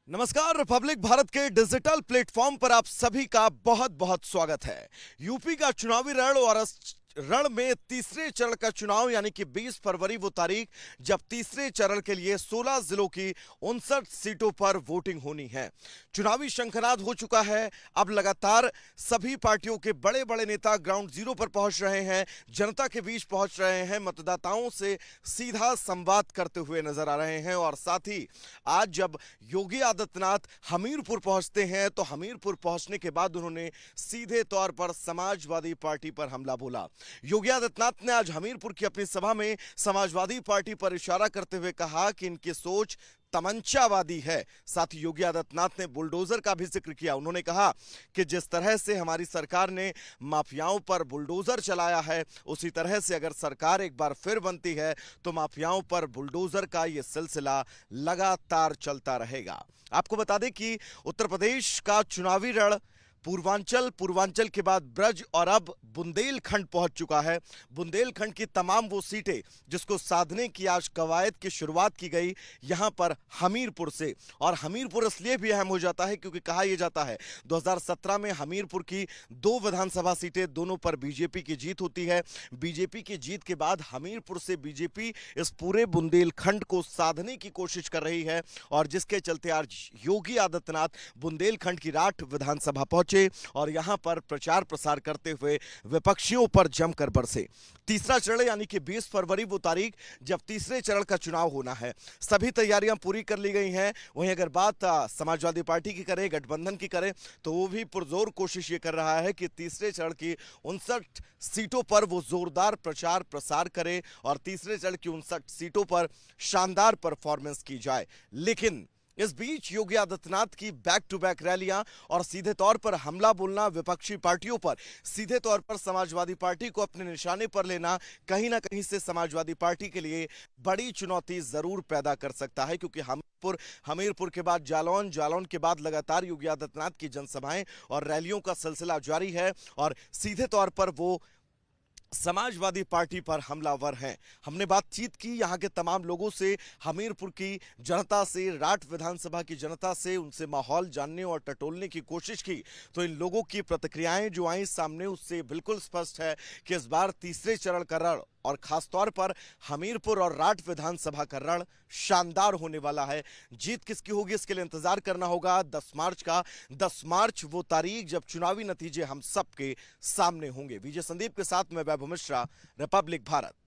नमस्कार। रिपब्लिक भारत के digital platform पर आप सभी का बहुत बहुत स्वागत है। यूपी का चुनावी रण और इस रण में तीसरे चरण का चुनाव यानी कि 20 फरवरी वो तारीख जब तीसरे चरण के लिए 16 जिलों की 59 सीटों पर वोटिंग होनी है। चुनावी शंखनाद हो चुका है। अब लगातार सभी पार्टियों के बड़े बड़े नेता ग्राउंड जीरो पर पहुंच रहे हैं, जनता के बीच पहुंच रहे हैं, मतदाताओं से सीधा संवाद करते हुए नजर आ रहे हैं। और साथ ही आज जब योगी आदित्यनाथ हमीरपुर पहुंचते हैं तो हमीरपुर पहुंचने के बाद उन्होंने सीधे तौर पर समाजवादी पार्टी पर हमला बोला। योगी आदित्यनाथ ने आज हमीरपुर की अपनी सभा में समाजवादी पार्टी पर इशारा करते हुए कहा कि इनकी सोच तमंचावादी है। साथ ही योगी आदित्यनाथ ने बुलडोजर का भी जिक्र किया। उन्होंने कहा कि जिस तरह से हमारी सरकार ने माफियाओं पर बुलडोजर चलाया है, उसी तरह से अगर सरकार एक बार फिर बनती है तो माफियाओं पर बुलडोजर का यह सिलसिला लगातार चलता रहेगा। आपको बता दें कि उत्तर प्रदेश का चुनावी रण पूर्वांचल के बाद ब्रज और अब बुंदेलखंड पहुंच चुका है। बुंदेलखंड की तमाम वो सीटें जिसको साधने की आज कवायद की शुरुआत की गई यहां पर हमीरपुर से। और हमीरपुर इसलिए भी अहम हो जाता है क्योंकि कहा यह जाता है 2017 में हमीरपुर की 2 विधानसभा सीटें दोनों पर बीजेपी की जीत होती है। बीजेपी की जीत के बाद हमीरपुर से बीजेपी इस पूरे बुंदेलखंड को साधने की कोशिश कर रही है और जिसके चलते आज योगी आदित्यनाथ बुंदेलखंड की राठ विधानसभा पहुंचे और यहां पर प्रचार प्रसार करते हुए विपक्षियों पर जमकर बरसे। तीसरा चरण यानी कि 20 फरवरी वो तारीख जब तीसरे चरण का चुनाव होना है, सभी तैयारियां पूरी कर ली गई हैं। वहीं अगर बात समाजवादी पार्टी की करें, गठबंधन की करें, तो वो भी पुरजोर कोशिश ये कर रहा है कि तीसरे चरण की 59 सीटों पर वो जोरदार प्रचार प्रसार करे और तीसरे चरण की 59 सीटों पर शानदार परफॉर्मेंस की जाए। लेकिन इस बीच योगी आदित्यनाथ की बैक टू बैक रैलियां और सीधे तौर पर हमला बोलना विपक्षी पार्टियों पर, सीधे तौर पर समाजवादी पार्टी को अपने निशाने पर लेना कहीं ना कहीं से समाजवादी पार्टी के लिए बड़ी चुनौती जरूर पैदा कर सकता है। क्योंकि हमीरपुर के बाद जालौन के बाद लगातार योगी आदित्यनाथ की जनसभाएं और रैलियों का सिलसिला जारी है और सीधे तौर पर वो समाजवादी पार्टी पर हमलावर हैं। हमने बातचीत की यहां के तमाम लोगों से, हमीरपुर की जनता से, राठ विधानसभा की जनता से, उनसे माहौल जानने और टटोलने की कोशिश की तो इन लोगों की प्रतिक्रियाएं जो आई सामने उससे बिल्कुल स्पष्ट है कि इस बार तीसरे चरण का रण और खासतौर पर हमीरपुर और राठ विधानसभा का रण शानदार होने वाला है। जीत किसकी होगी इसके लिए इंतजार करना होगा 10 मार्च का। 10 मार्च वो तारीख जब चुनावी नतीजे हम सबके सामने होंगे। विजय संदीप के साथ मैं वैभव मिश्रा, रिपब्लिक भारत।